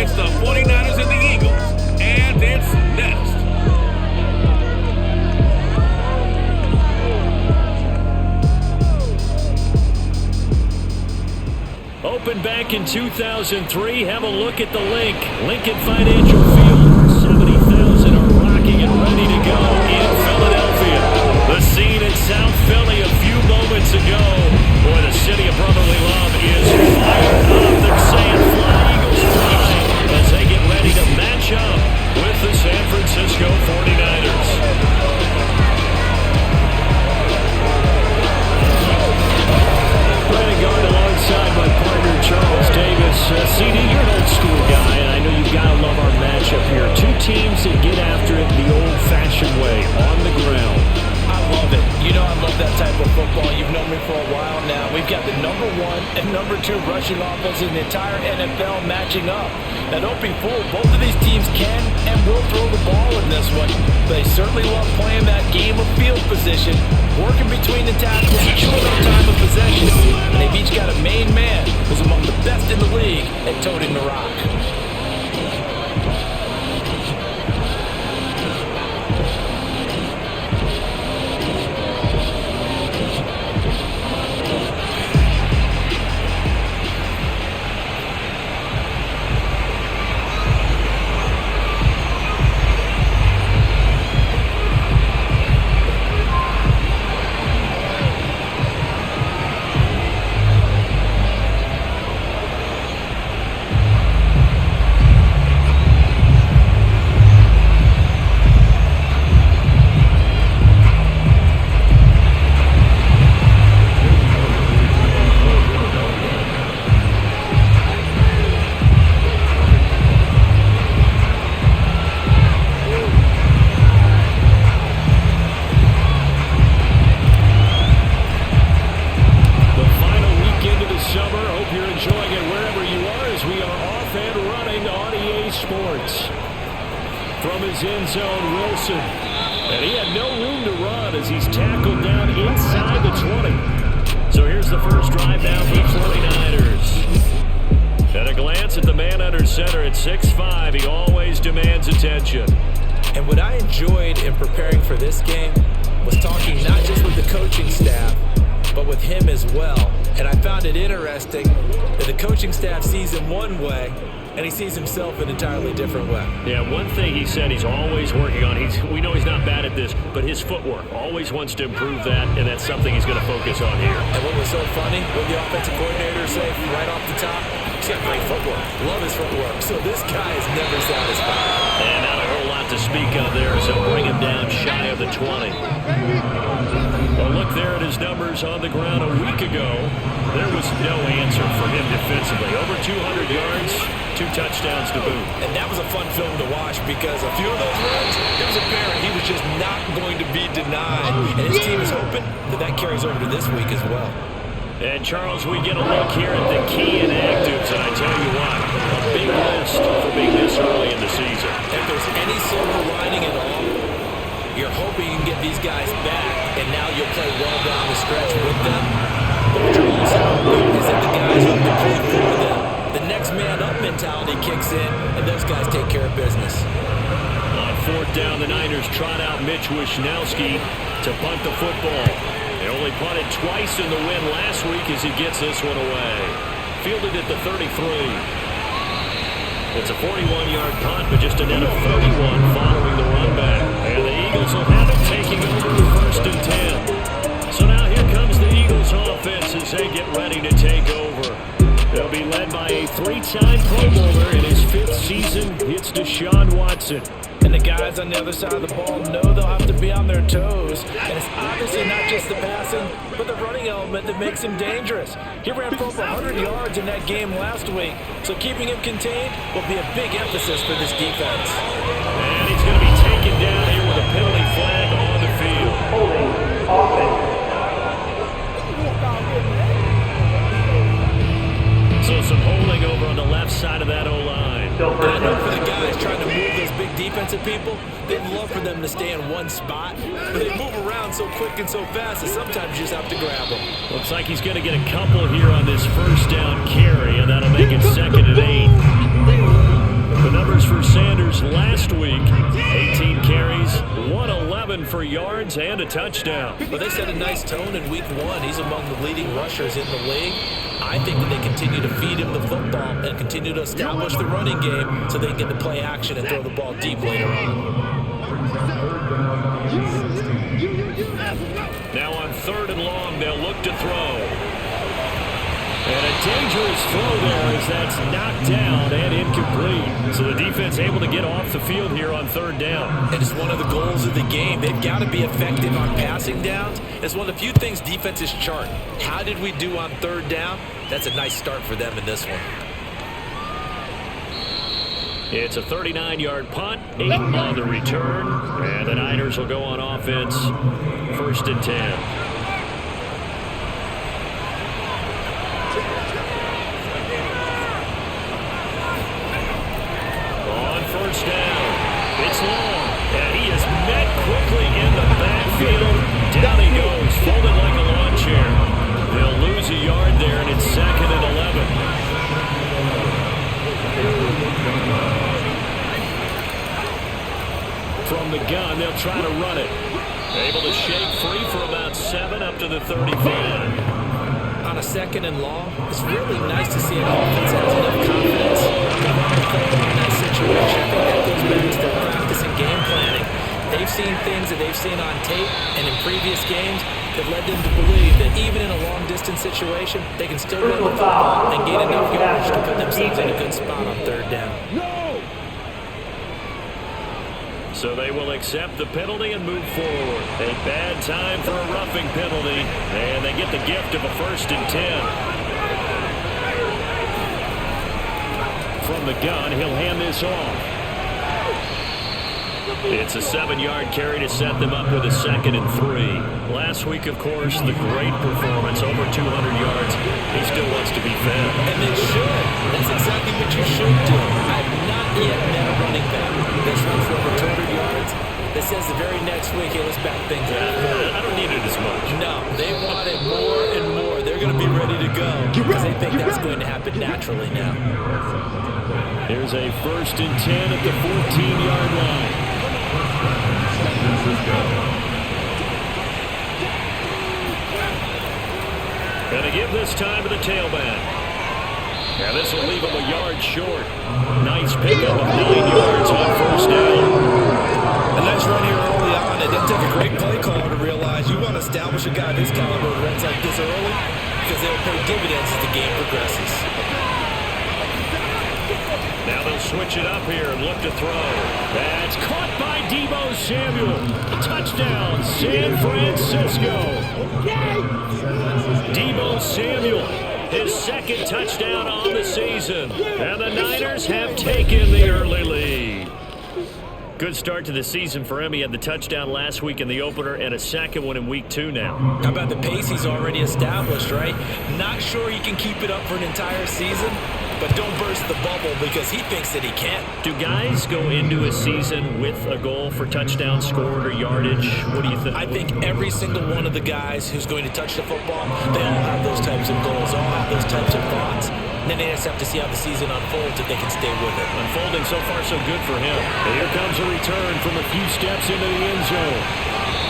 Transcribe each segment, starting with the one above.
against the 49ers and the Eagles. And it's next. Opened back in 2003. Have a look at the link. Lincoln Financial Field. 70,000 are rocking and ready to go in Philadelphia. The scene in South Philly a few moments ago. Boy, the city of brotherly love is fired up. They're saying fly, Eagles fly, as they get ready to match up with the San Francisco 49ers. Running guard alongside my partner, Charles Davis. CD, you're an old school guy, and I know you've got to love our matchup here. Two teams that get after it the old-fashioned way, on the ground. I love it. You know I love that type of football. You've known me for a while now. We've got the number 1 and number 2 rushing offense in the entire NFL matching up. Now don't be fooled. Both of these teams can and will throw the ball in this one. They certainly love playing that game of field position, working between the tackles, chewing up time of possession. And they've each got a main man who's among the best in the league at toting the rock. End zone, Wilson. And he had no room to run as he's tackled down inside the 20. So here's the first drive now for the 49ers. At a glance at the man under center at 6'5", he always demands attention. And what I enjoyed in preparing for this game was talking not just with the coaching staff, but with him as well. And I found it interesting that the coaching staff sees him one way, and he sees himself an entirely different way. Yeah, one thing he said he's always working on, we know he's not bad at this, but his footwork, always wants to improve that, and that's something he's going to focus on here. And what was so funny, what the offensive coordinator said right off the top, he's got great footwork, love his footwork, so this guy is never satisfied. And not a whole lot to speak of there, so bring him down shy of the 20. Well, look there at his numbers on the ground a week ago. There was no answer for him defensively. Over 200 yards, 2 touchdowns to boot. And that was a fun film to watch because a few of those runs, it was apparent he was just not going to be denied. And his team is hoping that that carries over to this week as well. And, Charles, we get a look here at the key inactives, and I tell you what, a big list for being this early in the season. If there's any silver lining at all, you're hoping you can get these guys back, and now you'll play well down the stretch with them. But what you're also hoping is that the guys who have been playing for them, the next man up mentality kicks in, and those guys take care of business. On 4th down, the Niners trot out Mitch Wishnowski to punt the football. They only punted twice in the win last week as he gets this one away. Fielded at the 33. It's a 41-yard punt, but just a net of 31 following the run back. And the Eagles will have it taking over 1st and 10. So now here comes the Eagles offense as they get ready to take over. They'll be led by a 3-time Pro Bowler in his 5th season. It's Deshaun Watson. And the guys on the other side of the ball know they'll have to be on their toes. And it's obviously not just the passing, but the running element that makes him dangerous. He ran for over 100 yards in that game last week, so keeping him contained will be a big emphasis for this defense. And he's going to be taken down here with a penalty flag on the field. Holding offense. So some holding over on the left side of that O-line. I know for the guys trying to move those big defensive people, they'd love for them to stay in one spot, but they move around so quick and so fast that sometimes you just have to grab them. Looks like he's going to get a couple here on this 1st down carry, and that'll make it 2nd and 8. yards and a touchdown. Well, they set a nice tone in week 1. He's among the leading rushers in the league. I think that they continue to feed him the football and continue to establish the running game so they can get the play action and throw the ball deep later on. Now on 3rd and long, they'll look to throw. And a dangerous throw there as that's knocked down and incomplete. So the defense able to get off the field here on 3rd down. And it's one of the goals of the game. They've got to be effective on passing downs. It's one of the few things defenses chart. How did we do on 3rd down? That's a nice start for them in this one. It's a 39-yard punt, 8 on the return, and the Niners will go on offense, 1st and 10. First down. It's long, and he is met quickly in the backfield. Down he goes, folded like a lawn chair. They'll lose a yard there, and it's 2nd and 11. From the gun, they'll try to run it. Able to shake free for about 7 up to the 35. On a 2nd and long, it's really nice to see an offense that has enough confidence to run the play in that situation. I think that goes back to their practice and game planning. They've seen things that they've seen on tape and in previous games that led them to believe that even in a long-distance situation, they can still run the football and gain enough yardage to put themselves in a good spot on 3rd down. So they will accept the penalty and move forward. A bad time for a roughing penalty, and they get the gift of a 1st and 10. From the gun, he'll hand this off. It's a 7-yard carry to set them up with a 2nd and 3. Last week, of course, the great performance, over 200 yards. He still wants to be fed. And they should. That's exactly what you should do. I've not yet met a running back that's run for over 200 yards that says the very next week, hey, let's back things up. I don't need it as much. No, they want it more and more. They're going to be ready to go because they think that's going to happen naturally now. Here's a 1st and 10 at the 14-yard line. Gonna give this time to the tailback. Now this will leave him a yard short. Nice pickup of 9 yards on 1st down. A nice run here early on. It didn't take a great play caller to realize you want to establish a guy this caliber who runs like this early because they'll pay dividends as the game progresses. Now they'll switch it up here and look to throw. That's caught by Deebo Samuel. Touchdown, San Francisco. Deebo Samuel, his 2nd touchdown on the season. And the Niners have taken the early lead. Good start to the season for him. He had the touchdown last week in the opener and a 2nd one in week 2 now. How about the pace he's already established, right? Not sure he can keep it up for an entire season, but don't burst the bubble because he thinks that he can. Do guys go into a season with a goal for touchdown scored or yardage? What do you think? I think every single one of the guys who's going to touch the football, they all have those types of goals, all have those types of thoughts. And then they just have to see how the season unfolds if they can stay with it. Unfolding so far so good for him. And here comes a return from a few steps into the end zone.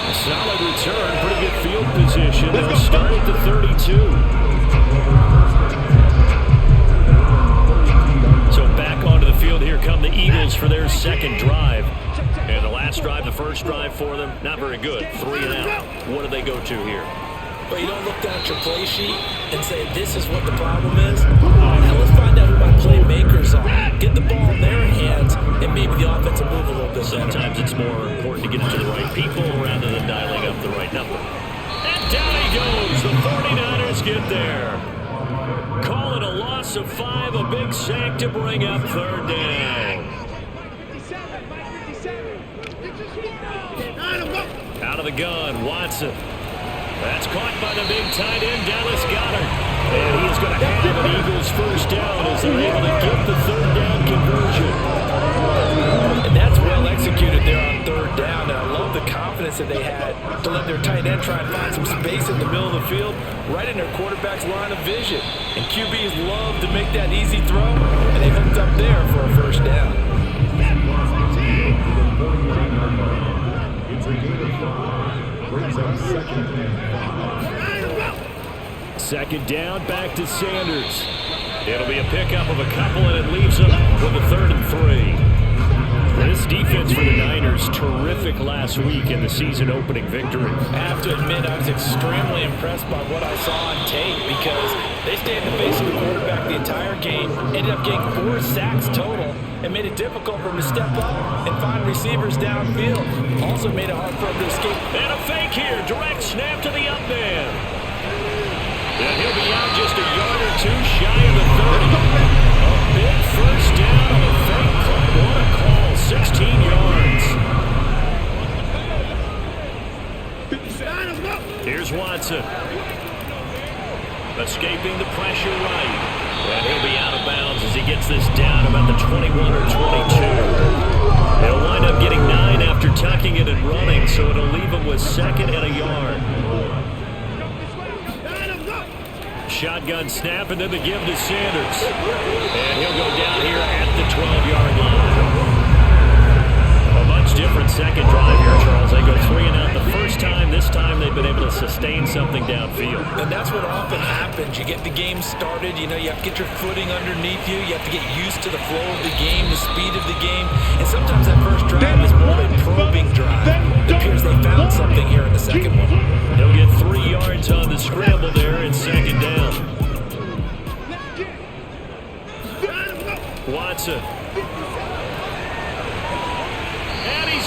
A solid return, pretty good field position. They'll start at the 32. So back onto the field, here come the Eagles for their 2nd drive. And the last drive, the first drive for them, not very good. 3 and out. What do they go to here? But you don't look down at your play sheet and say, this is what the problem is. Now let's find out who my playmakers are. Get the ball in their hands, and maybe the offense will move a little bit. Sometimes it's more important to get it to the right people rather than dialing up the right number. And down he goes. The 49ers get there. Call it a loss of 5, a big sack to bring up 3rd down. Out of the gun, Watson. That's caught by the big tight end, Dallas Goedert. And he is going to have an Eagles 1st down as they're able to get the 3rd down conversion. And that's well executed there on 3rd down. And I love the confidence that they had to let their tight end try and find some space in the middle of the field, right in their quarterback's line of vision. And QBs love to make that easy throw, and they hooked up there for a 1st down. It's a gain of 5. Second down, back to Sanders. It'll be a pickup of a couple, and it leaves them with a 3rd and 3. This defense for the Niners, terrific last week in the season-opening victory. I have to admit, I was extremely impressed by what I saw on tape because they stayed in the face of the quarterback the entire game, ended up getting 4 sacks total, and made it difficult for him to step up and find receivers downfield. Also made it hard for him to escape. And a fake here, direct snap to the up man. And he'll be out just a yard or two shy of the 30. A big first down on a fake play. What a call. 16 yards. Here's Watson. Escaping the pressure right. And he'll be out of bounds as he gets this down about the 21 or 22. They'll wind up getting 9 after tucking it and running, so it'll leave him with 2nd and a yard. Shotgun snap, and then the give to Sanders. And he'll go down here at the 12-yard line. Different second drive here, Charles. They go 3 and out the first time. This time they've been able to sustain something downfield. And that's what often happens. You get the game started. You know, you have to get your footing underneath you. You have to get used to the flow of the game, the speed of the game. And sometimes that first drive is more of a probing drive. It appears they found something here in the second one. They'll get 3 yards on the scramble there and 2nd down. Watson.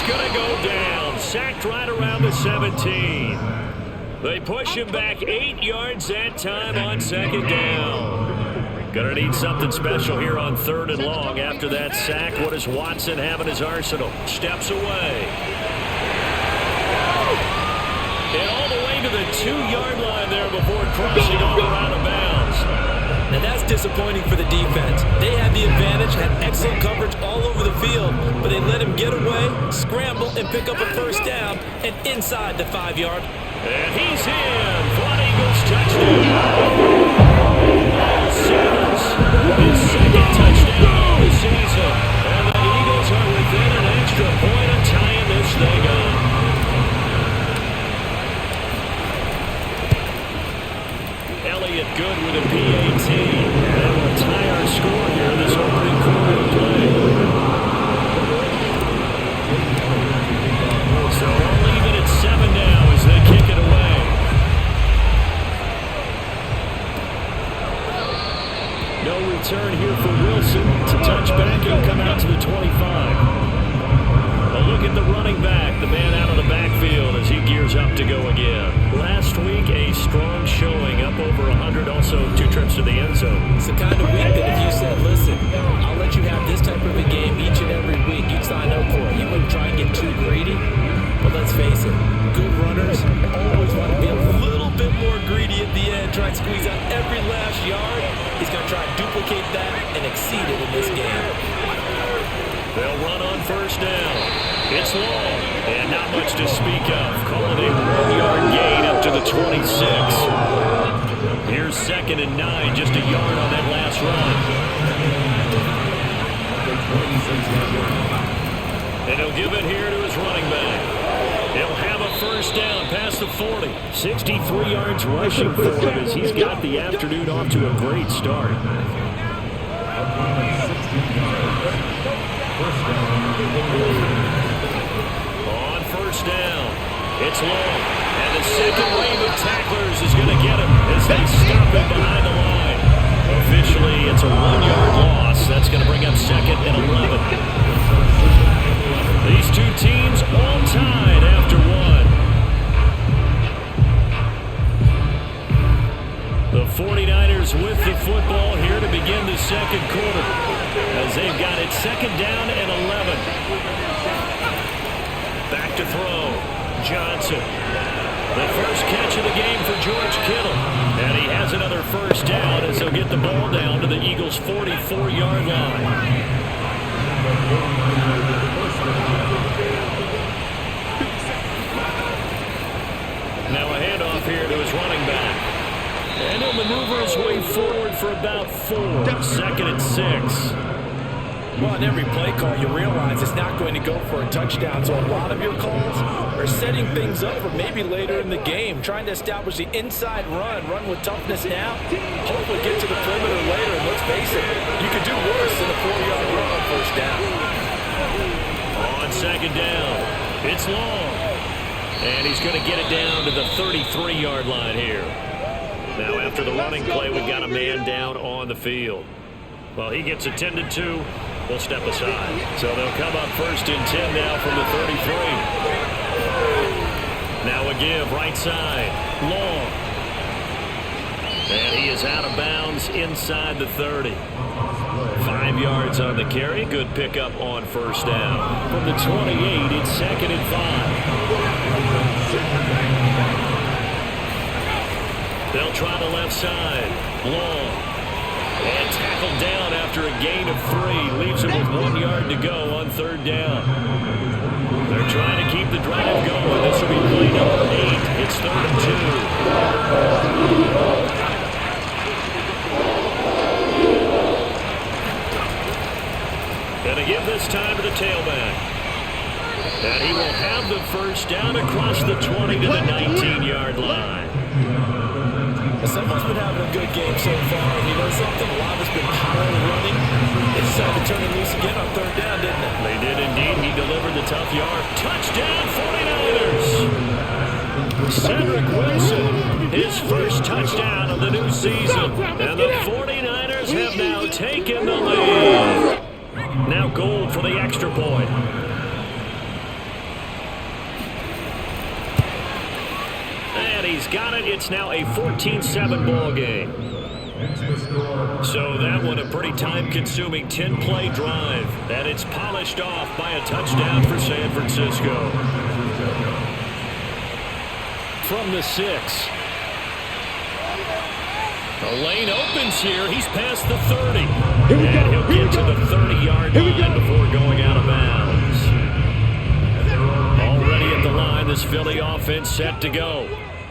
Going to go down, sacked right around the 17. They push him back 8 yards that time on 2nd down. Going to need something special here on 3rd and long after that sack. What does Watson have in his arsenal? Steps away. And all the way to the 2-yard line there before crossing over out of bounds. Now that's disappointing for the defense. They had the advantage, had excellent coverage all over the field, but they let him get away, scramble, and pick up a first down, and inside the 5-yard. And he's in for an Eagles touchdown. Sanders, his 2nd touchdown of the season. And the Eagles are within an extra point of tying this thing up. Elliott good with a PAT. That will tie our score here this opening quarter of play. So we'll leave it at 7 now as they kick it away. No return here for Wilson to touch back and come out to the 25. A look at the running back, the man out of the backfield as he gears up to go again. Last week, a strong showing, up over 100, also 2 trips to the end zone. It's the kind of week that if you said, listen, I'll let you have this type of a game each and every week, you'd sign up for it. You wouldn't try and get too greedy. But let's face it, good runners always want to be a little bit more greedy at the end, try and squeeze out every last yard. He's going to try and duplicate that and exceed it in this game. They'll run on first down. It's long, and not much to speak of. Call it a 1-yard gain up to the 26. Here's 2nd and 9, just a yard on that last run. And he'll give it here to his running back. He'll have a first down past the 40. 63 yards rushing for him as he's got the afternoon off to a great start. On first down, it's long, and the second wave of tacklers is going to get him as they stop him behind the line. Officially, it's a 1-yard loss. That's going to bring up 2nd and 11. These two teams all tied after 1. The 49ers with the football here to begin the second quarter as they've got it 2nd down and 11. Back to throw. Johnson. The first catch of the game for George Kittle. And he has another first down as they'll get the ball down to the Eagles' 44-yard line. Now a handoff here to his running back. And he'll maneuver his way forward for about 4. 2nd and 6. Well, in every play call, you realize it's not going to go for a touchdown. So a lot of your calls are setting things up for maybe later in the game, trying to establish the inside run with toughness now, hopefully get to the perimeter later. And let's face it, you could do worse than a 4-yard run on first down. On second down, it's Long. And he's going to get it down to the 33-yard line here. Now, after the running play, we've got a man down on the field. Well, he gets attended to. We'll step aside. So they'll come up first and 10 now from the 33. Now a give right side. Long. And he is out of bounds inside the 30. 5 yards on the carry. Good pickup on first down. From the 28, it's second and 5. They'll try the left side. Long. And tackled down after a gain of 3. Leaves him with 1 yard to go on third down. They're trying to keep the drive going. This will be play number 8. It's third and 2. Gonna give this time to the tailback. And he will have the first down across the 20 to the 19-yard line. Someone's been having a good game so far. You know something? A lot has been power running. They decided to turn it loose again on third down, didn't they? They did indeed. He delivered the tough yard. Touchdown, 49ers! Cedric Wilson, his first touchdown of the new season. And the 49ers have now taken the lead. Now Gold for the extra point. He's got it. It's now a 14-7 ball game. So that one a pretty time-consuming 10-play drive. And it's polished off by a touchdown for San Francisco. From the 6. The lane opens here. He's past the 30. And he'll get to the 30-yard line before going out of bounds. Already at the line, this Philly offense set to go.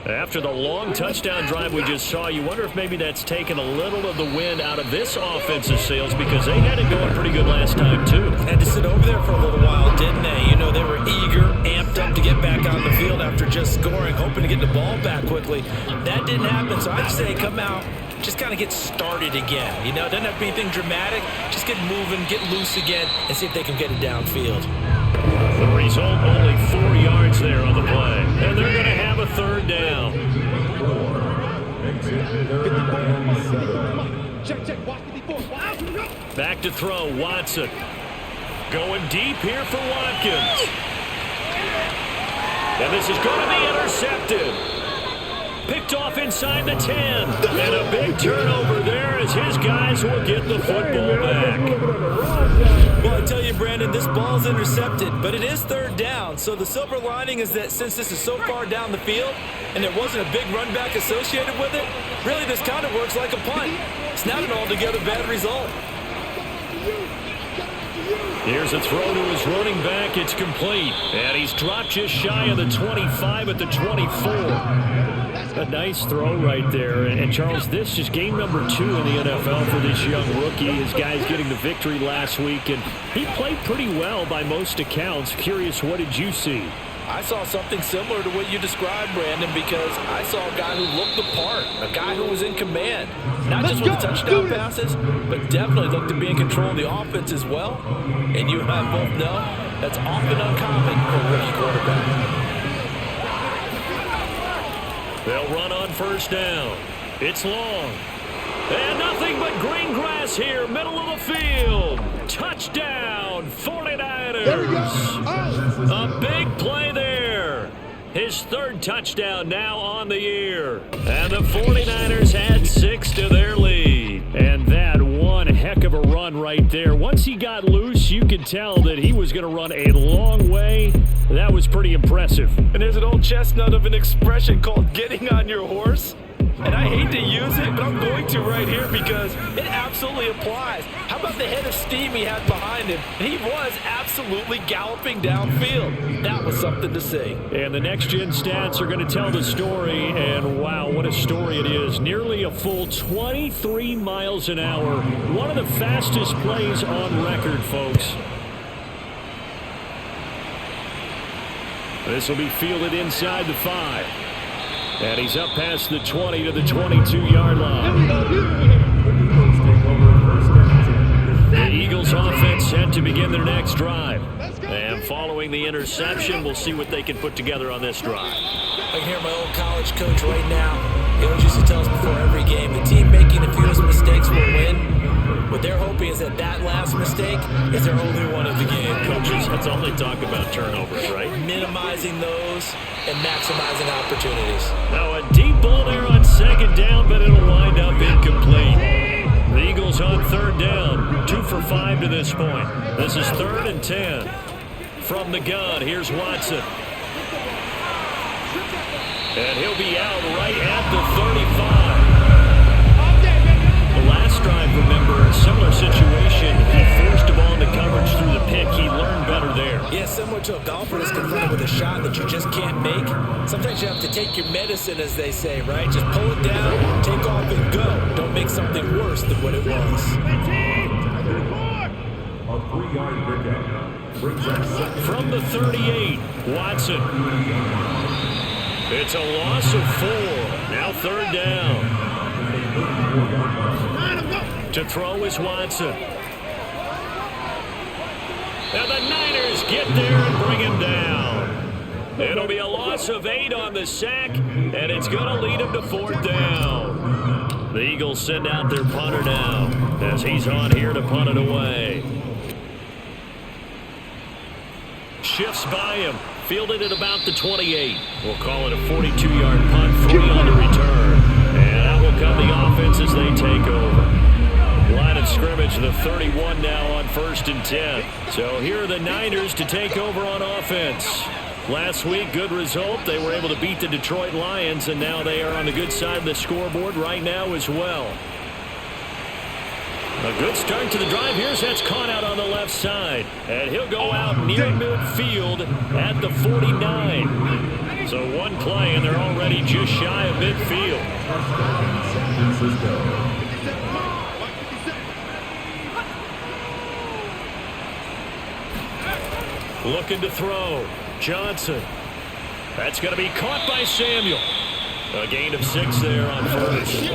After the long touchdown drive we just saw, you wonder if maybe that's taken a little of the wind out of this offensive sails because they had it going pretty good last time, too. Had to sit over there for a little while, didn't they? You know, they were eager, amped up to get back on the field after just scoring, hoping to get the ball back quickly. That didn't happen, so I'd say come out, just kind of get started again. You know, it doesn't have to be anything dramatic. Just get moving, get loose again, and see if they can get it downfield. The result, only 4 yards there on the play. And they're going to have a third down. Back to throw, Watson. Going deep here for Watkins. And this is going to be intercepted. Picked off inside the 10. And a big turnover there as his guys will get the football back. Well, I tell you, Brandon, this ball's intercepted, but it is third down. So the silver lining is that since this is so far down the field and there wasn't a big run back associated with it, really this kind of works like a punt. It's not an altogether bad result. Here's a throw to his running back. It's complete. And he's dropped just shy of the 25 at the 24. A nice throw right there. And Charles, this is game number 2 in the NFL for this young rookie. His guys getting the victory last week, and he played pretty well by most accounts. Curious, what did you see? I saw something similar to what you described, Brandon, because I saw a guy who looked the part, a guy who was in command. Not just with the touchdown passes, but definitely looked to be in control of the offense as well. And you and I both know that's often uncommon for a rookie quarterback. They'll run on first down. It's Long. And nothing but green grass here, middle of the field. Touchdown, 49ers. There we go. A big play there. His third touchdown now on the year. And the 49ers add 6 to their lead. And that one heck of a run right there. Once he got loose, you could tell that he was going to run a long way. That was pretty impressive. And there's an old chestnut of an expression called getting on your horse. And I hate to use it, but I'm going to right here because it absolutely applies. How about the head of steam he had behind him? He was absolutely galloping downfield. That was something to see. And the next-gen stats are going to tell the story, and wow, what a story it is. Nearly a full 23 miles an hour. One of the fastest plays on record, folks. This will be fielded inside the 5. And he's up past the 20 to the 22-yard line. The Eagles offense set to begin their next drive. And following the interception, we'll see what they can put together on this drive. I can hear my old college coach right now. He always used to tell us before every game, the team making the fewest mistakes will win. What they're hoping is that last mistake is their only one of the game. Coaches, that's all they talk about, turnovers, right? Minimizing those and maximizing opportunities. Now a deep ball there on second down, but it'll wind up incomplete. The Eagles on third down, 2 for 5 to this point. This is 3rd and 10. From the gun, here's Watson. And he'll be out right at the 35. The last drive, remember, similar situation. He forced a ball into coverage through the pick. He learned better there. Yeah, similar to a golfer that's confronted with a shot that you just can't make. Sometimes you have to take your medicine, as they say, right? Just pull it down, take off, and go. Don't make something worse than what it was. A 3-yard pickup brings up from the 38, Watson. It's a loss of 4. Now 3rd down. To throw is Watson. And the Niners get there and bring him down. It'll be a loss of 8 on the sack, and it's going to lead him to 4th down. The Eagles send out their punter now as he's on here to punt it away. Shifts by him, fielded at about the 28. We'll call it a 42-yard punt, 3 on the return. And out will come the offense as they take over. Line of scrimmage, the 31 now on 1st and 10. So here are the Niners to take over on offense. Last week, good result. They were able to beat the Detroit Lions, and now they are on the good side of the scoreboard right now as well. A good start to the drive. Here's that's caught out on the left side. And he'll go out near midfield at the 49. So one play, and they're already just shy of midfield. Looking to throw. Johnson. That's going to be caught by Samuel. A gain of 6 there on 1st.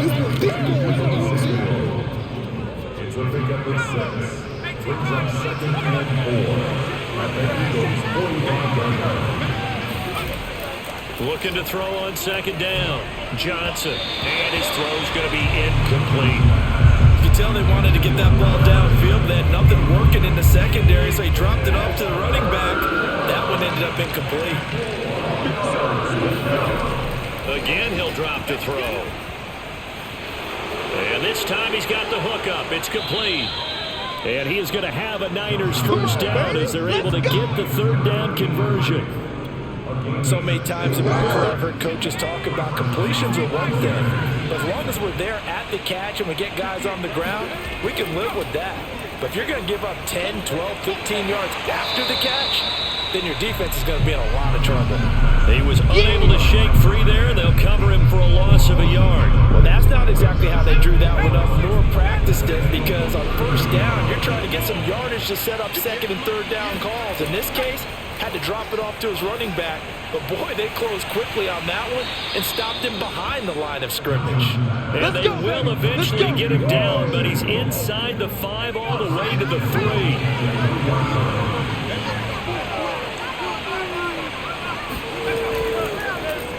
It's a pickup of 6. Brings up 2nd and 4. At the Eagles' 41-yard line. Looking to throw on 2nd down. Johnson. And his throw's going to be incomplete. You can tell they wanted to get that ball downfield. They had nothing working in the secondary, so he dropped it off to the running back. That one ended up incomplete. Again, he'll drop to throw. And this time he's got the hook up. It's complete. And he is going to have a Niners 1st down as they're able to get the 3rd down conversion. So many times in my career, I've heard coaches talk about completions are one thing. But as long as we're there at the catch and we get guys on the ground, we can live with that. But if you're going to give up 10, 12, 15 yards after the catch, then your defense is going to be in a lot of trouble. He was unable to shake free there. They'll cover him for a loss of a yard. Well, that's not exactly how they drew that one up nor practiced it, because on 1st down, you're trying to get some yardage to set up 2nd and 3rd down calls. In this case, had to drop it off to his running back. But, boy, they closed quickly on that one and stopped him behind the line of scrimmage. And they will eventually get him down, but he's inside the 5 all the way to the 3.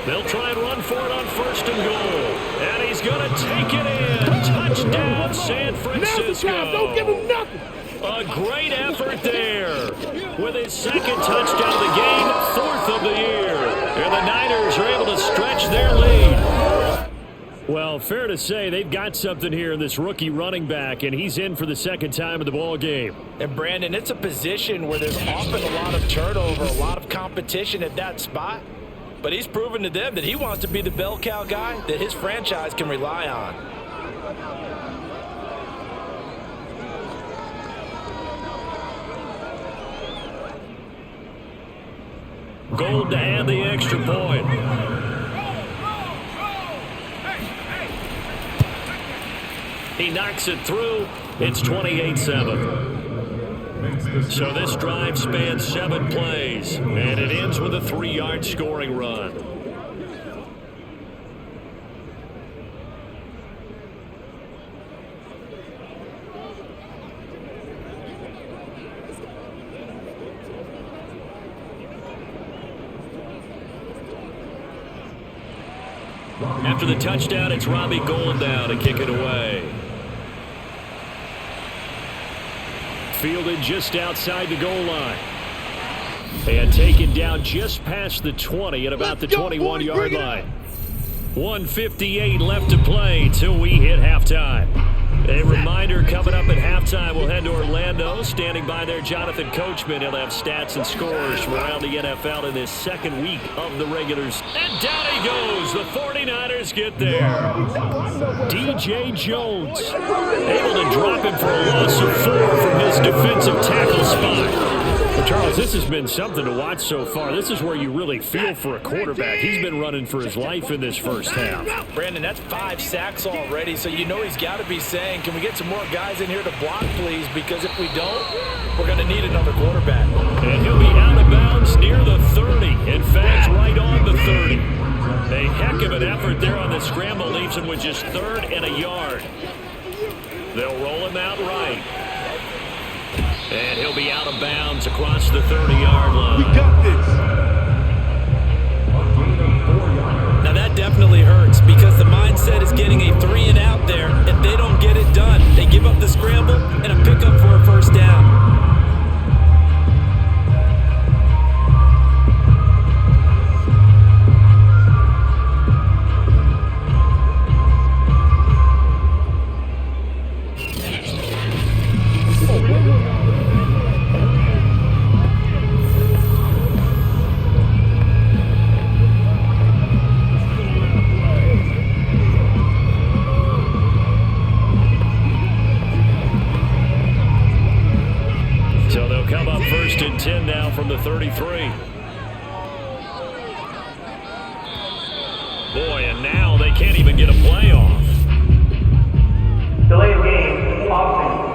They'll try and run for it on 1st and goal. And he's going to take it in. Touchdown, San Francisco. Don't give him nothing. A great effort there. With his 2nd touchdown of the game, 4th of the year. And the Niners are able to stretch their lead. Well, fair to say they've got something here in this rookie running back, and he's in for the 2nd time of the ball game. And, Brandon, it's a position where there's often a lot of turnover, a lot of competition at that spot. but he's proven to them that he wants to be the bell cow guy that his franchise can rely on. Gold to add the extra point. He knocks it through. It's 28-7. So this drive spans 7 plays, and it ends with a 3-yard scoring run. After the touchdown, it's Robbie Gould now to kick it away. Fielded just outside the goal line. And taken down just past the 20 at about the 21-yard line. 1:58 left to play till we hit halftime. A reminder, coming up at halftime, we'll head to Orlando. Standing by there, Jonathan Coachman. He'll have stats and scores from around the NFL in this second week of the regulars. And down he goes. The 49ers get there. D.J. Jones able to drop him for a loss of 4 from his defensive tackle spot. Well, Charles, this has been something to watch so far. This is where you really feel for a quarterback. He's been running for his life in this first half. Brandon, that's 5 sacks already, so you know he's got to be saying, can we get some more guys in here to block, please? Because if we don't, we're going to need another quarterback. And he'll be out of bounds near the 30. In fact, right on the 30. A heck of an effort there on the scramble. Leaves him with just 3rd and a yard. They'll roll him out right. And he'll be out of bounds across the 30-yard line. We got this. Now that definitely hurts because the mindset is getting a 3-and-out there. If they don't get it done, they give up the scramble and a pickup for a first down. And 10 now from the 33. Boy, and now they can't even get a play off. Delay of game, offense.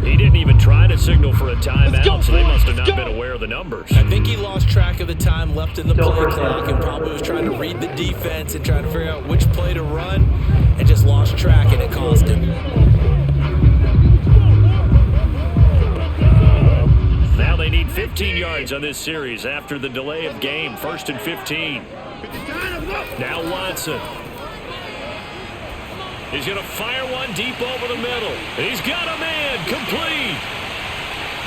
He didn't even try to signal for a timeout, so they must have not been aware of the numbers. I think he lost track of the time left in the play clock and probably was trying to read the defense and trying to figure out which play to run and just lost track, and it cost him. Now they need 15 yards on this series after the delay of game. 1st and 15. Now Watson. He's going to fire one deep over the middle. He's got a man. Complete.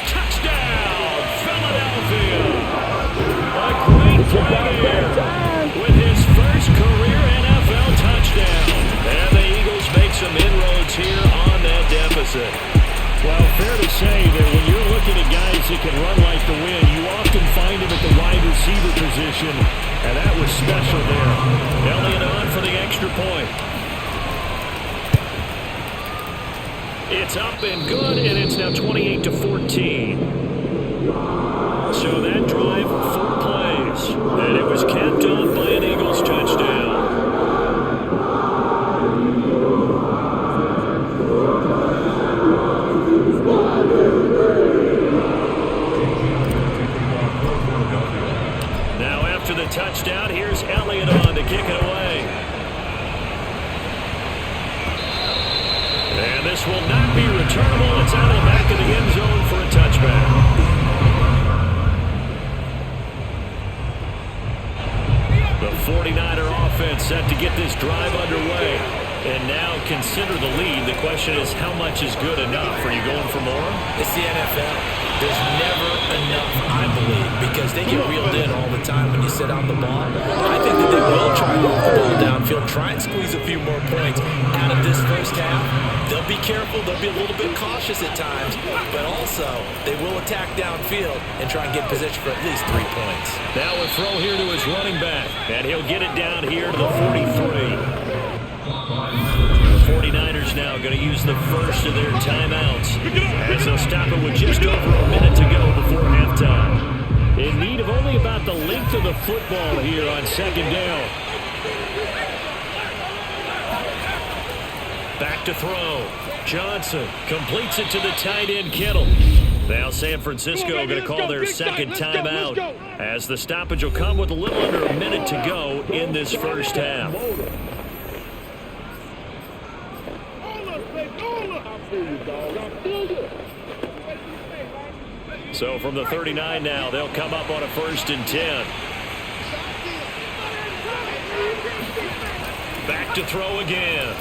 Touchdown, Philadelphia. A great play here with his first career NFL touchdown. And the Eagles make some inroads here on that deficit. Well, fair to say that when you're looking at guys that can run like the wind, you often find him at the wide receiver position, and that was special there. Elliott on for the extra point. It's up and good, and it's now 28-14. So that drive, 4 plays, and it was capped off by an Eagles touchdown. Now after the touchdown, here's Elliott on to kick it away. And this will not be returnable. It's out of the back of the end zone for a touchback. The 49er offense set to get this drive underway. And now consider the lead. The question is, how much is good enough? Are you going for more? It's the NFL. There's never enough, I believe, because they get reeled in all the time when you sit on the ball. I think that they will try to move the ball downfield, try and squeeze a few more points out of this first half. They'll be careful. They'll be a little bit cautious at times, but also they will attack downfield and try and get position for at least 3 points. Now a throw here to his running back, and he'll get it down here to the 43. The 49ers now going to use the first of their timeouts as they'll stop it with just over a minute to go before halftime. In need of only about the length of the football here on second down. Back to throw. Johnson completes it to the tight end, Kittle. Now San Francisco going to call their second timeout as the stoppage will come with a little under a minute to go in this first half. So from the 39 now, they'll come up on a 1st and 10. Back to throw again.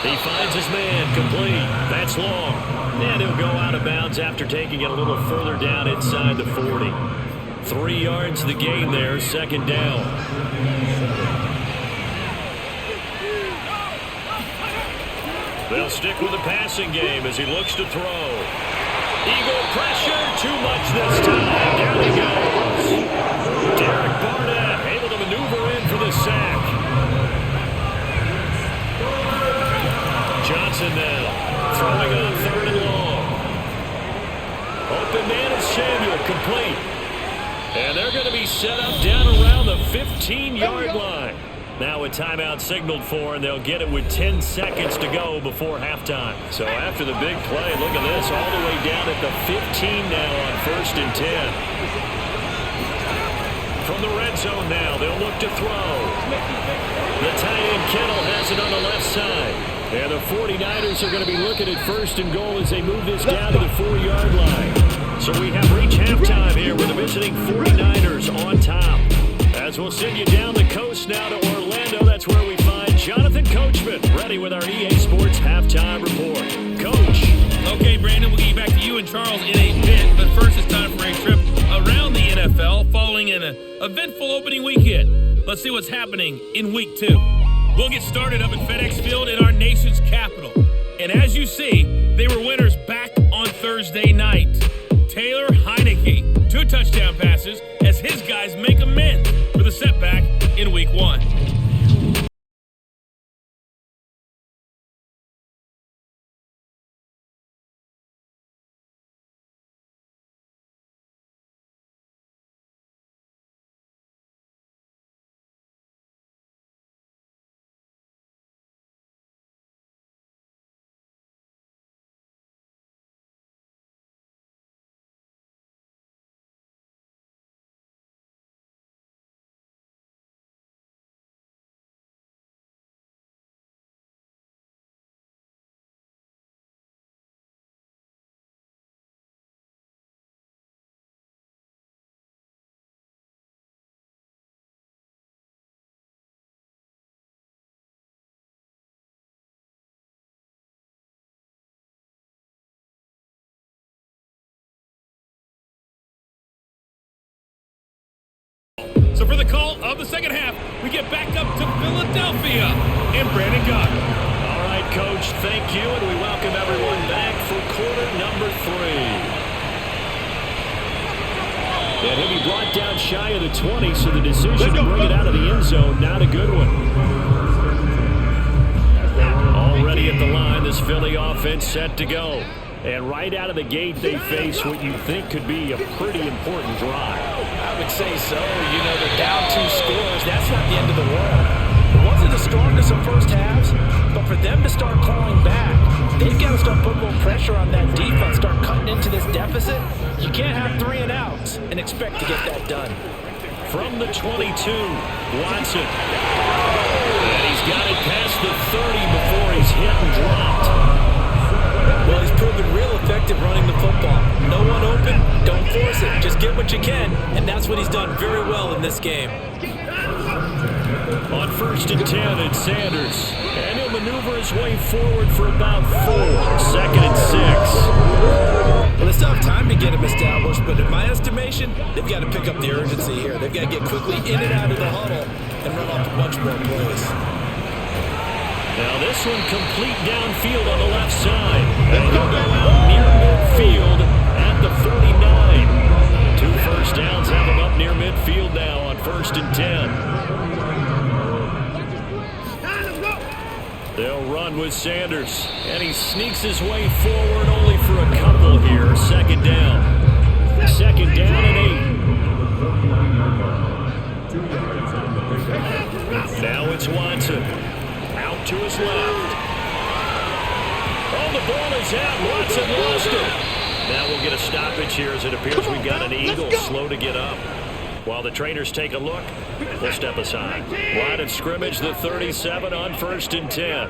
He finds his man, complete. That's long. And he'll go out of bounds after taking it a little further down inside the 40. 3 yards the gain there, second down. They'll stick with the passing game as he looks to throw. Eagle pressure, too much this time. Down he goes. Derek Barnett able to maneuver in for the sack. Johnson now throwing on 3rd and long. Open man is Samuel, complete. And they're going to be set up down around the 15-yard line. Now a timeout signaled for, and they'll get it with 10 seconds to go before halftime. So after the big play, look at this, all the way down at the 15 now on 1st and 10. From the red zone now, they'll look to throw. The tight end Kittle has it on the left side. And the 49ers are going to be looking at 1st and goal as they move this down to the 4-yard line. So we have reached halftime here with the visiting 49ers on top. As we'll send you down the coast now to Orlando, that's where we find Jonathan Coachman, ready with our EA Sports halftime report. Coach. Okay, Brandon, we'll get you back to you and Charles in a bit, but first it's time for a trip around the NFL following an eventful opening weekend. Let's see what's happening in Week 2. We'll get started up at FedEx Field in our nation's capital. And as you see, they were winners back on Thursday night. Taylor Heineke, 2 touchdown passes as his guys make amends for the setback in Week 1. So for the call of the second half, we get back up to Philadelphia and Brandon Gott. All right, Coach, thank you, and we welcome everyone back for quarter number 3. And he'll be brought down shy of the 20, so the decision to bring it out of the end zone, not a good one. Already at the line, this Philly offense set to go. And right out of the gate, they face what you think could be a pretty important drive. I would say so. You know, they're down 2 scores. That's not the end of the world. It wasn't the strongest of first halves, but for them to start clawing back, they've got to start putting a little pressure on that defense, start cutting into this deficit. You can't have 3 and outs and expect to get that done. From the 22, Watson. And he's got it past the 30 before he's hit and dropped. Well, he's proven real effective running the football. No one open, don't force it. Just get what you can, and that's what he's done very well in this game. On 1st and 10, it's Sanders. And he'll maneuver his way forward for about 4. 2nd and 6. Well, they still have time to get him established, but in my estimation, they've got to pick up the urgency here. They've got to get quickly in and out of the huddle and run off a bunch more plays. Now this one complete downfield on the left side. And he'll go out near midfield at the 49. 2 first downs have him up near midfield now on 1st and 10. They'll run with Sanders, and he sneaks his way forward only for a couple here. 2nd down. 2nd down and 8. Now it's Watson. Out to his left. Oh, the ball is out. Watson lost it. Now we'll get a stoppage here as it appears we got an Eagle slow to get up. While the trainers take a look, we'll step aside. Line of scrimmage, the 37 on 1st and 10.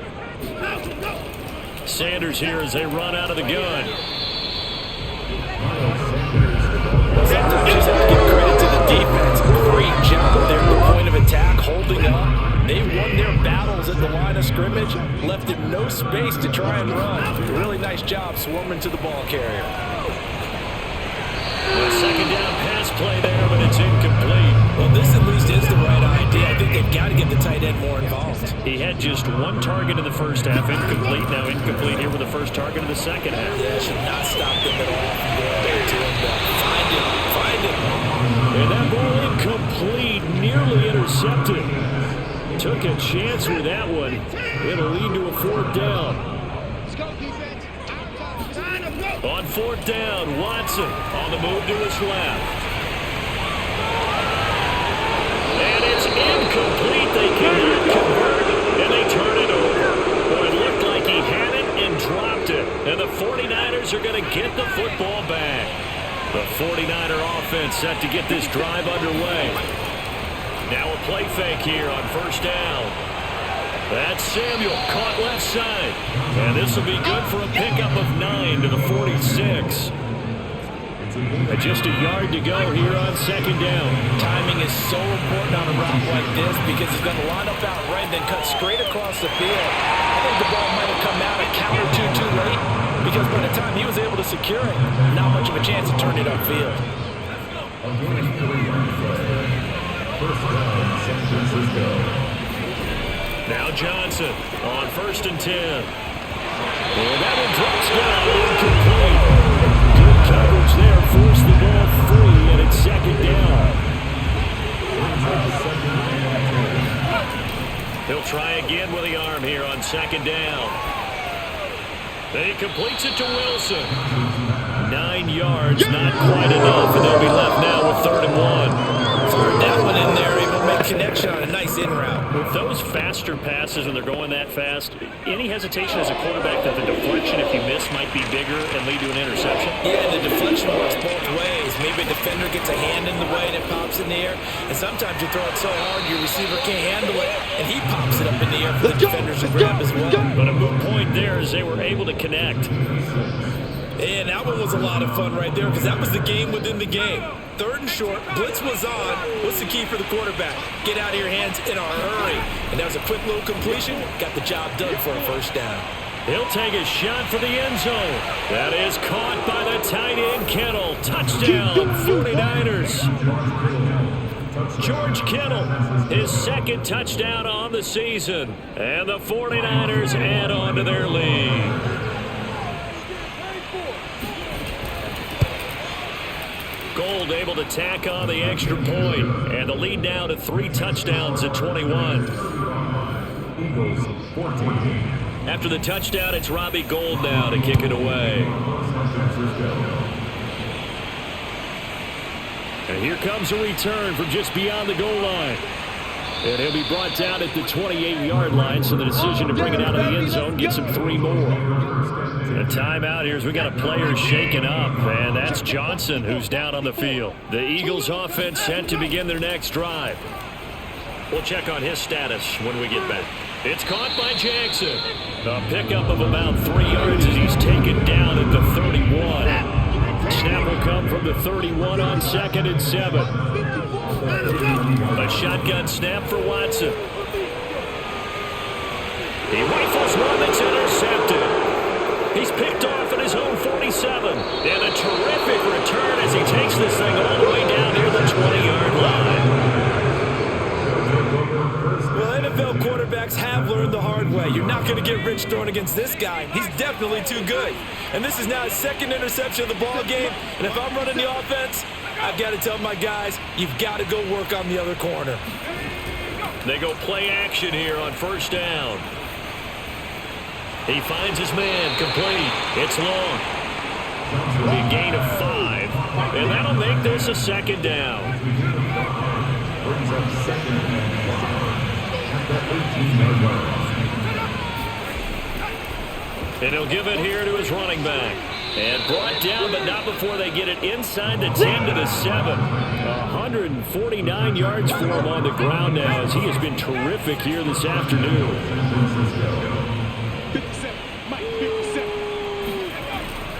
Sanders here as they run out of the gun. Sometimes you just have to give credit to the defense. Great job there at the point of attack, holding up. They won their battles at the line of scrimmage, left it no space to try and run. Really nice job swarming to the ball carrier. A 2nd down pass play there, but it's incomplete. Well, this at least is the right idea. I think they've got to get the tight end more involved. He had just 1 target in the first half, incomplete. Now incomplete here with the first target in the second half. Yeah, should not stop them at all from going there to him. Find him. And that ball incomplete, nearly intercepted. Took a chance with that one. It'll lead to a 4th down. On 4th down, Watson on the move to his left. And it's incomplete. They cannot convert, and they turn it over. Boy, it looked like he had it and dropped it. And the 49ers are going to get the football back. The 49er offense set to get this drive underway. Now a play fake here on 1st down. That's Samuel, caught left side. And this will be good for a pickup of 9 to the 46. And just a yard to go here on 2nd down. Timing is so important on a route like this because he's going to line up out right and then cut straight across the field. I think the ball might have come out a count or two too late because by the time he was able to secure it, not much of a chance to turn it upfield. Now Johnson on 1st and 10. And that one drops down, incomplete. Good coverage there, forced the ball free, and it's 2nd down. He'll try again with the arm here on 2nd down. Then he completes it to Wilson. 9 yards, not quite enough, and they'll be left now with 3rd and 1. Third that one in there, able to make connection on a nice in route. With those faster passes and they're going that fast, any hesitation as a quarterback that the deflection, if you miss, might be bigger and lead to an interception? Yeah, the deflection works both ways. Maybe a defender gets a hand in the way and it pops in the air, and sometimes you throw it so hard your receiver can't handle it, and he pops it up in the air for the defenders to grab as well. But a moot point there as they were able to connect. And that one was a lot of fun right there because that was the game within the game. 3rd and short, blitz was on. What's the key for the quarterback? Get out of your hands in a hurry. And that was a quick little completion. Got the job done for a 1st down. He'll take a shot for the end zone. That is caught by the tight end, Kittle. Touchdown, 49ers. George Kittle, his 2nd touchdown on the season. And the 49ers add on to their lead. Gold able to tack on the extra point, and the lead now to 3 touchdowns at 21. After the touchdown, it's Robbie Gould now to kick it away. And here comes a return from just beyond the goal line. And he'll be brought down at the 28-yard line, so the decision to bring it out of the end zone gets him 3 more. A timeout here as we got a player shaken up, and that's Johnson who's down on the field. The Eagles offense set to begin their next drive. We'll check on his status when we get back. It's caught by Jackson. A pickup of about 3 yards as he's taken down at the 31. Snap will come from the 31 on 2nd and 7. A shotgun snap for Watson. He rifles one that's intercepted. He's picked off at his own 47. And a terrific return as he takes this thing all the way down near the 20-yard line. Well, NFL quarterbacks have learned the hard way. You're not going to get rich throwing against this guy. He's definitely too good. And this is now his second interception of the ball game. And if I'm running the offense, I've got to tell my guys, you've got to go work on the other corner. They go play action here on first down. He finds his man, complete. It's long. A gain of 5. And that'll make this a second down. Brings up second and 5 at the 18-yard line. And he'll give it here to his running back. And brought down, but not before they get it inside the 10 to the 7. 149 yards for him on the ground now as he has been terrific here this afternoon.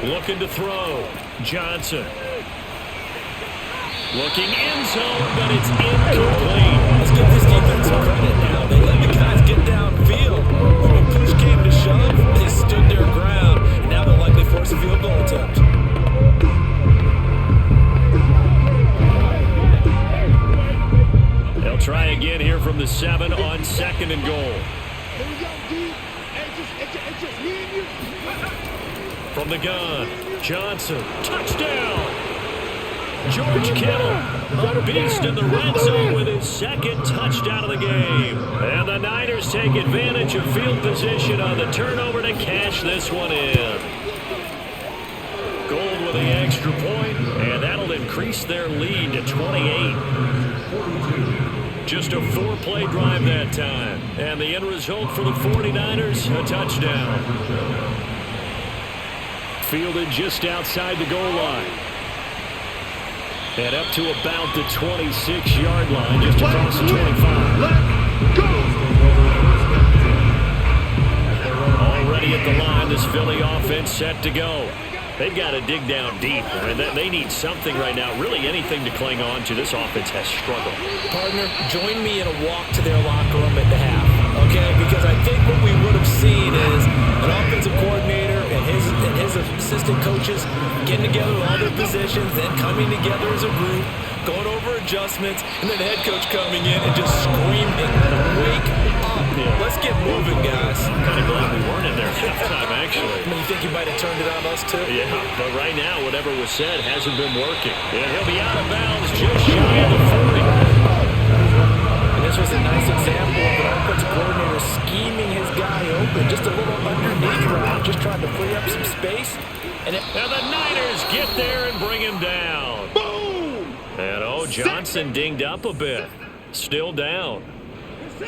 Looking to throw. Johnson. Looking end zone, but it's incomplete. Let's give this defense some credit now. They let the guys get downfield. When push came to shove, they stood their ground. And now they'll likely force a field goal attempt. They'll try again here from the 7 on second and goal. From the gun, Johnson, touchdown! George Kittle, a beast in the red zone with his second touchdown of the game. And the Niners take advantage of field position on the turnover to cash this one in. Gold with the extra point, and that'll increase their lead to 28. Just a 4-play drive that time. And the end result for the 49ers, a touchdown. Fielded just outside the goal line. And up to about the 26-yard line, just across the 25. Already at the line, this Philly offense set to go. They've got to dig down deep. I mean, they need something right now, really anything to cling on to. This offense has struggled. Partner, join me in a walk to their locker room at the half, okay? Because I think what we would have seen is an offensive coordinator and his assistant coaches getting together with all their positions, then coming together as a group, going over adjustments, and then the head coach coming in and just screaming, wake up. Yeah. Let's get moving, guys. I'm kind of glad we weren't in there halftime, actually. I mean, you think you might have turned it on us, too? Yeah, but right now, whatever was said hasn't been working. And he'll be out of bounds just shy of the 40. And this was a nice example of an offensive coordinator scheming his guy open, just a little underneath route, just trying to free up some space. And the Niners get there and bring him down. Boom! And Johnson dinged up a bit. Still down.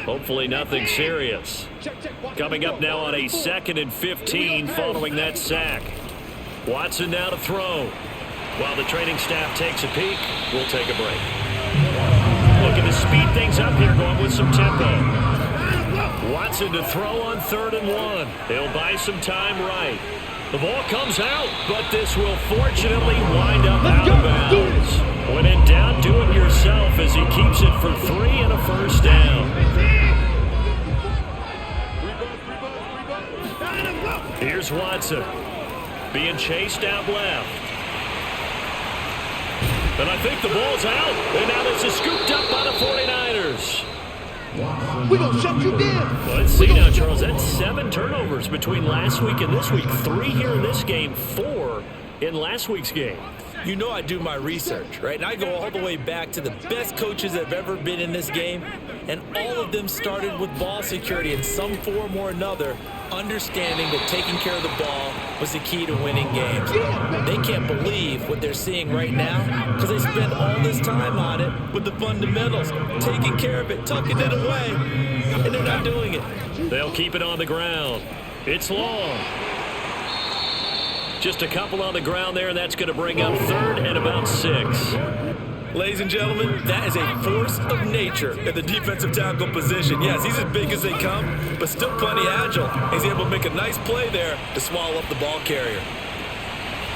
Hopefully nothing serious. Coming up now on a 2nd and 15 following that sack. Watson now to throw. While the training staff takes a peek, we'll take a break. Looking to speed things up here, going with some tempo. Watson to throw on 3rd and 1. He'll buy some time right. The ball comes out, but this will fortunately wind up out of bounds. When in doubt, do it yourself as he keeps it for 3 and a first down. Here's Watson being chased out left. And I think the ball's out. And now this is scooped up by the 49ers. We're going to shut you down. Let's see now, Charles. That's 7 turnovers between last week and this week. 3 here in this game, 4 in last week's game. You know I do my research, right? And I go all the way back to the best coaches that have ever been in this game. And all of them started with ball security in some form or another, understanding that taking care of the ball was the key to winning games. They can't believe what they're seeing right now because they spent all this time on it with the fundamentals, taking care of it, tucking it away, and they're not doing it. They'll keep it on the ground. It's long. Just a couple on the ground there, and that's going to bring up 3rd and about 6. Ladies and gentlemen, that is a force of nature at the defensive tackle position. Yes, he's as big as they come, but still plenty agile. He's able to make a nice play there to swallow up the ball carrier.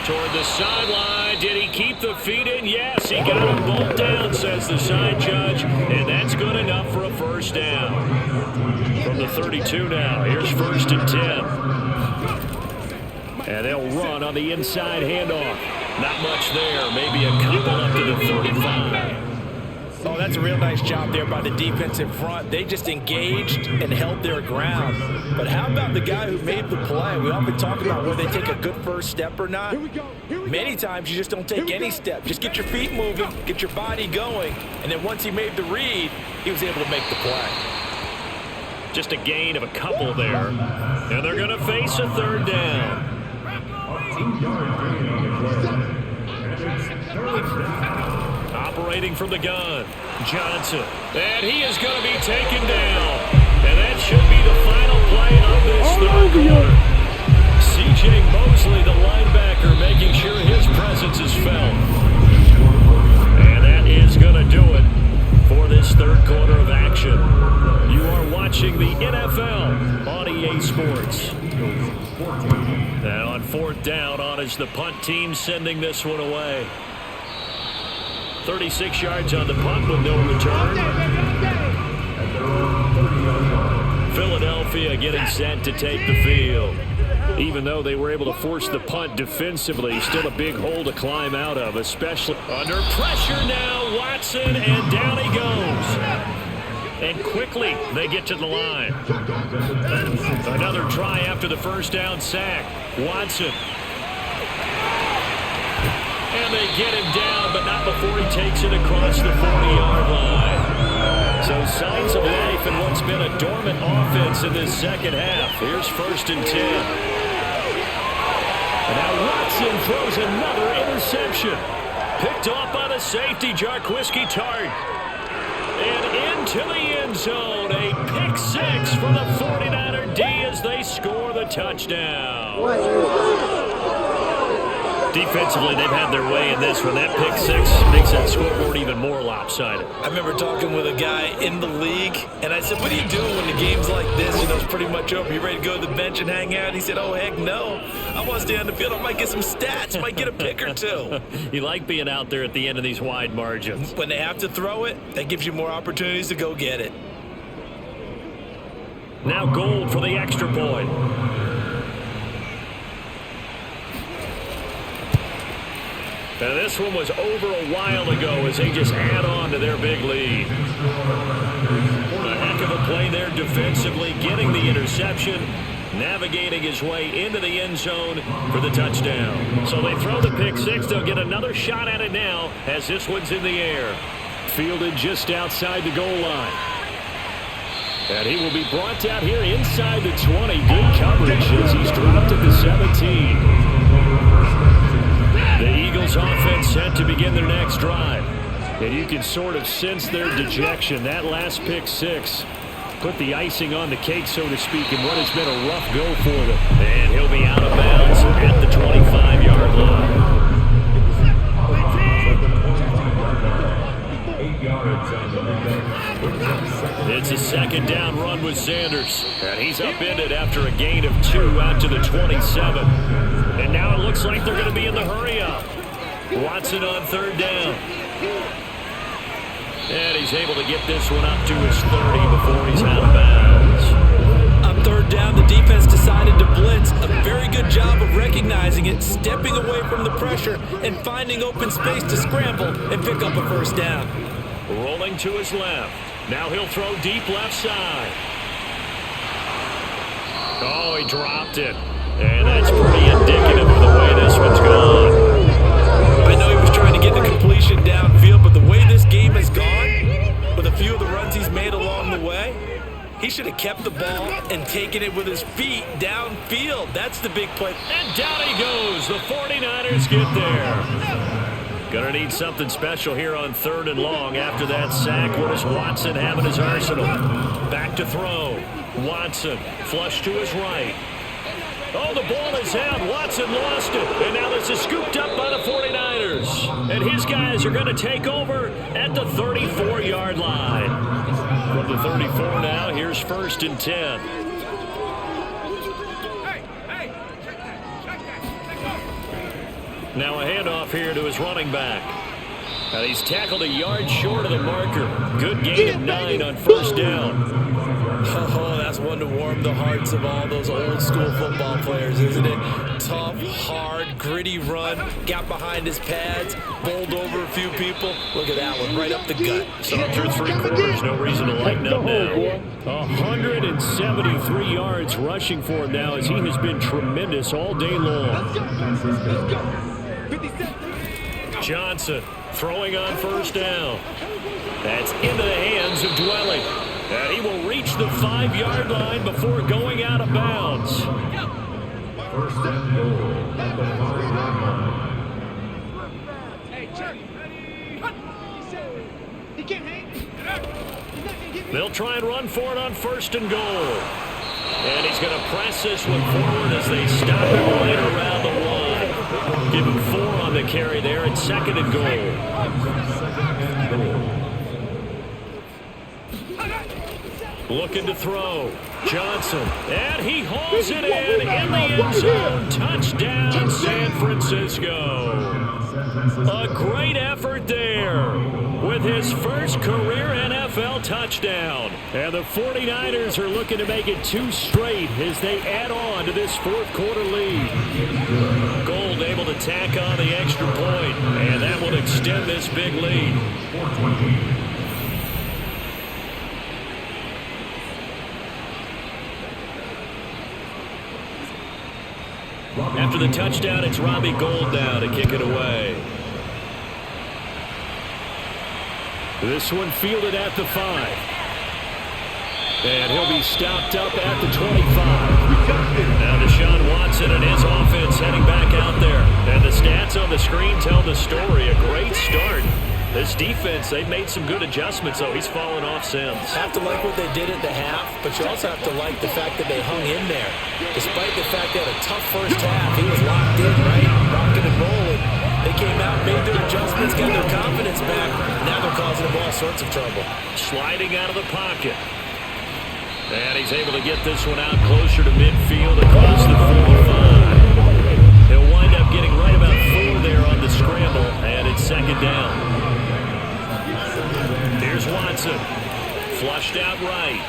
Toward the sideline. Did he keep the feet in? Yes, he got them both down, says the side judge. And that's good enough for a first down. From the 32 now. Here's 1st and 10. And they'll run on the inside handoff. Not much there. Maybe a couple up to the 35. Oh, that's a real nice job there by the defense in front. They just engaged and held their ground. But how about the guy who made the play? We often talk about whether they take a good first step or not. Many times you just don't take any step. Just get your feet moving, get your body going, and then once he made the read, he was able to make the play. Just a gain of a couple there. And they're going to face a 3rd down. Operating from the gun, Johnson. And he is going to be taken down. And that should be the final play of this 3rd quarter. C.J. Mosley, the linebacker, making sure his presence is felt. And that is going to do it for this 3rd quarter of action. You are watching the NFL on EA Sports. And on 4th down, on is the punt team sending this one away. 36 yards on the punt with no return. Philadelphia getting set to take the field. Even though they were able to force the punt defensively, still a big hole to climb out of, especially under pressure now. Watson, and down he goes. And quickly they get to the line. Another try after the first down sack. Watson. And they get him down, but not before he takes it across the 40-yard line. So signs of life in what's been a dormant offense in this second half. Here's 1st and 10. And now Watson throws another interception. Picked off by the safety, Jarquiski Tart. And into the end zone. A pick 6 for the 49er D as they score the touchdown. Defensively, they've had their way in this one. That pick 6 makes that scoreboard even more lopsided. I remember talking with a guy in the league, and I said, what are you doing when the game's like this? You know, it's pretty much over. You ready to go to the bench and hang out? He said, oh, heck no. I want to stay on the field. I might get some stats. Might get a pick or two. You like being out there at the end of these wide margins. When they have to throw it, that gives you more opportunities to go get it. Now Gold for the extra point. And this one was over a while ago as they just add on to their big lead. A heck of a play there defensively, getting the interception, navigating his way into the end zone for the touchdown. So they throw the pick 6. They'll get another shot at it now as this one's in the air. Fielded just outside the goal line. And he will be brought down here inside the 20. Good coverage as he's dropped at the 17. The Eagles offense set to begin their next drive. And you can sort of sense their dejection. That last pick 6 put the icing on the cake, so to speak, in what has been a rough go for them. And he'll be out of bounds at the 25-yard line. 8 yards on the pickup. It's a 2nd down run with Sanders. And he's upended after a gain of 2 out to the 27. And now it looks like they're going to be in the hurry-up. Watson on 3rd down. And he's able to get this one up to his 30 before he's out of bounds. On 3rd down, the defense decided to blitz. A very good job of recognizing it, stepping away from the pressure, and finding open space to scramble and pick up a 1st down. Rolling to his left. Now he'll throw deep left side. Oh, he dropped it. And that's pretty indicative of the way this one's gone. I know he was trying to get the completion downfield, but the way this game has gone, with a few of the runs he's made along the way, he should have kept the ball and taken it with his feet downfield. That's the big play. And down he goes. The 49ers get there. Gonna need something special here on 3rd and long after that sack. What does Watson have in his arsenal? Back to throw. Watson, flush to his right. Oh, the ball is out. Watson lost it. And now this is scooped up by the 49ers. And his guys are going to take over at the 34-yard line. From the 34 now, here's 1st and 10. Now a handoff here to his running back. And he's tackled a yard short of the marker. Good gain of 9 on first down. Oh, that's one to warm the hearts of all those old school football players, isn't it? Tough, hard, gritty run. Got behind his pads, bowled over a few people. Look at that one, right up the gut. Saw through 3 quarters, no reason to lighten up now. 173 yards rushing for him now as he has been tremendous all day long. Johnson throwing on first down. That's into the hands of Dwelly. And he will reach the 5-yard line before going out of bounds. First and goal at the 5-yard line. They'll try and run for it on first and goal. And he's going to press this one forward as they stop him right around the line. Give him 4 on the carry there at second and goal. Looking to throw. Johnson. And he hauls it in the end zone. Touchdown, San Francisco. A great effort there with his first career NFL touchdown. And the 49ers are looking to make it 2 straight as they add on to this 4th quarter lead. Gold able to tack on the extra point, and that will extend this big lead. After the touchdown, it's Robbie Gould now to kick it away. This one fielded at the 5. And he'll be stopped up at the 25. Now Deshaun Watson and his offense heading back out there. And the stats on the screen tell the story. A great start. This defense, they've made some good adjustments, though. He's fallen off since. Have to like what they did at the half, but you also have to like the fact that they hung in there. Despite the fact they had a tough first half, he was locked in, right? Rocking and rolling. They came out, made their adjustments, got their confidence back. Now they're causing them all sorts of trouble. Sliding out of the pocket. And he's able to get this one out closer to midfield across the 45. He'll wind up getting right about 4 there on the scramble, and it's second down. Here's Watson. Flushed out right.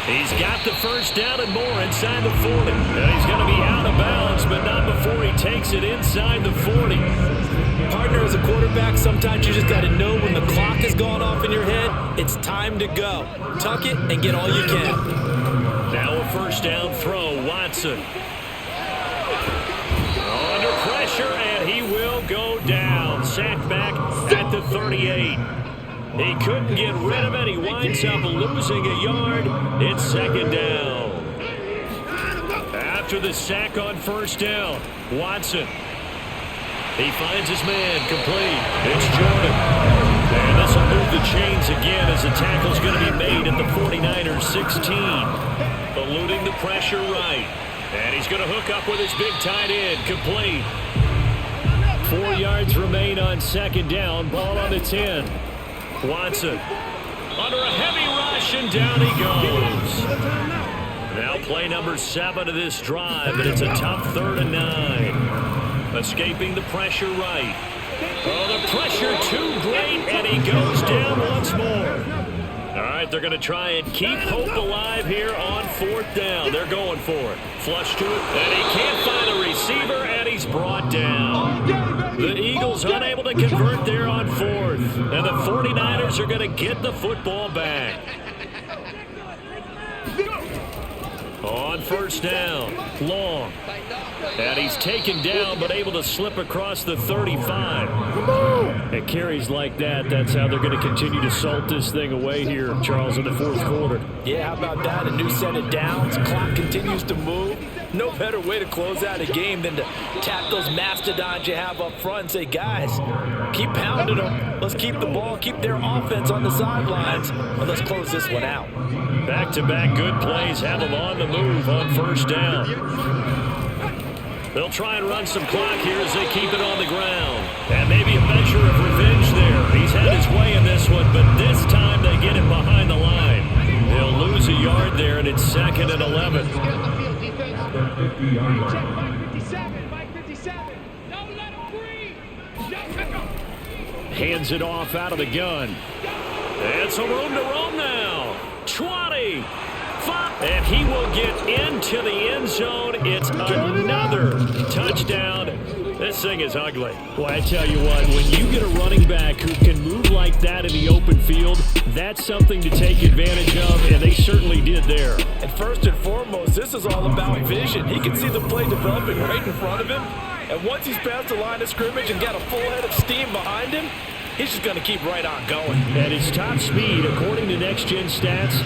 He's got the first down and more inside the 40. And he's going to be out of bounds, but not before he takes it inside the 40. Partner, as a quarterback, sometimes you just got to know when the clock has gone off in your head, it's time to go. Tuck it and get all you can. Now a first down throw, Watson. Under pressure, and he will go down. Sacked back at the 38. He couldn't get rid of it. He winds up losing a yard. It's second down. After the sack on first down, Watson. He finds his man complete. It's Jordan. And this will move the chains again as the tackle's going to be made at the 49ers 16. Eluding the pressure right. And he's going to hook up with his big tight end. Complete. 4 yards remain on second down. Ball on the 10. Watson under a heavy rush, and down he goes. Now play number 7 of this drive, but it's a tough 3rd and 9. Escaping the pressure right. Oh, the pressure too great, and he goes down once more. All right, they're going to try and keep hope alive here on 4th down. They're going for it. Flush to it, and he can't find a receiver, and he's brought down. The Eagles unable to convert there on 4th, and the 49ers are going to get the football back. On first down, Long. And he's taken down, but able to slip across the 35. At carries like that, that's how they're going to continue to salt this thing away here, Charles, in the 4th quarter. Yeah, how about that? A new set of downs. Clock continues to move. No better way to close out a game than to tap those mastodons you have up front and say, guys, keep pounding them. Let's keep the ball, keep their offense on the sidelines, and let's close this one out. Back-to-back good plays have them on the move on first down. They'll try and run some clock here as they keep it on the ground. And maybe a measure of revenge there. He's had his way in this one, but this time they get him behind the line. They'll lose a yard there, and it's 2nd and 11. 50-yard line. Mike 57. Hands it off out of the gun. And some room to roam now. 20. 5. And he will get into the end zone. It's another touchdown. This thing is ugly. Well, I tell you what, when you get a running back who can move like that in the open field, that's something to take advantage of, and they certainly did there. And first and foremost, this is all about vision. He can see the play developing right in front of him. And once he's past the line of scrimmage and got a full head of steam behind him, he's just going to keep right on going. At his top speed, according to next-gen stats,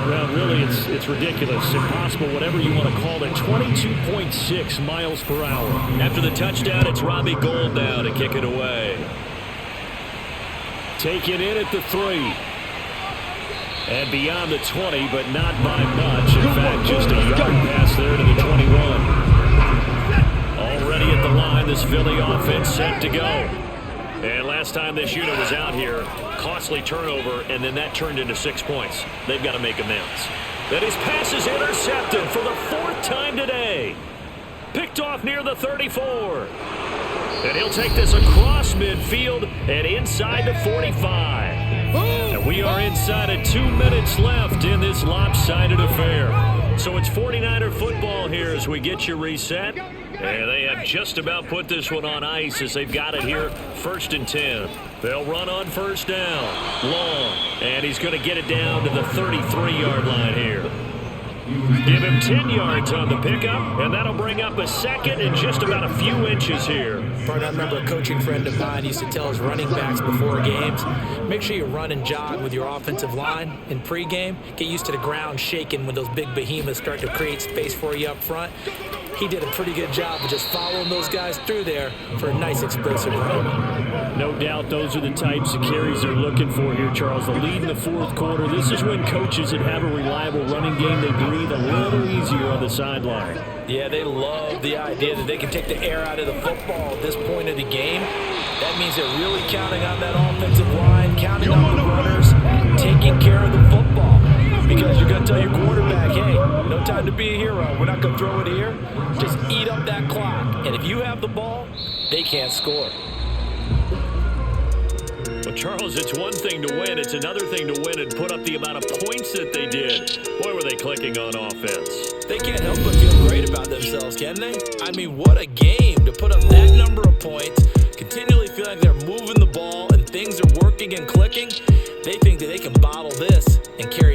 well, really, it's ridiculous, impossible, whatever you want to call it, 22.6 miles per hour. After the touchdown, it's Robbie Gould now to kick it away. Taken in at the 3. And beyond the 20, but not by much. In fact, just a yard pass there to the 21. Already at the line, this Philly offense set to go. And last time this unit was out here, costly turnover, and then that turned into 6 points. They've got to make amends. Then his pass is intercepted for the 4th time today. Picked off near the 34. And he'll take this across midfield and inside the 45. And we are inside of 2 minutes left in this lopsided affair. So it's 49er football here as we get you reset. And they have just about put this one on ice as they've got it here, 1st and 10. They'll run on 1st down. Long. And he's going to get it down to the 33-yard line here. Give him 10 yards on the pickup, and that'll bring up a 2nd and just about a few inches here. I remember a coaching friend of mine used to tell his running backs before games, make sure you run and jog with your offensive line in pregame. Get used to the ground shaking when those big behemoths start to create space for you up front. He did a pretty good job of just following those guys through there for a nice explosive run. No doubt those are the types of carries they're looking for here, Charles. The lead in the 4th quarter. This is when coaches that have a reliable running game, they breathe a little easier on the sideline. Yeah, they love the idea that they can take the air out of the football at this point of the game. That means they're really counting on that offensive line, counting on the runners, taking care of the football. Because you're going to tell your quarterback, hey, no time to be a hero. We're not going to throw it here. Just eat up that clock. And if you have the ball, they can't score. Well, Charles, it's one thing to win. It's another thing to win and put up the amount of points that they did. Boy, were they clicking on offense. They can't help but feel great about themselves, can they? I mean, what a game to put up that number of points, continually feel like they're moving the ball and things are working and clicking. They think that they can bottle this and carry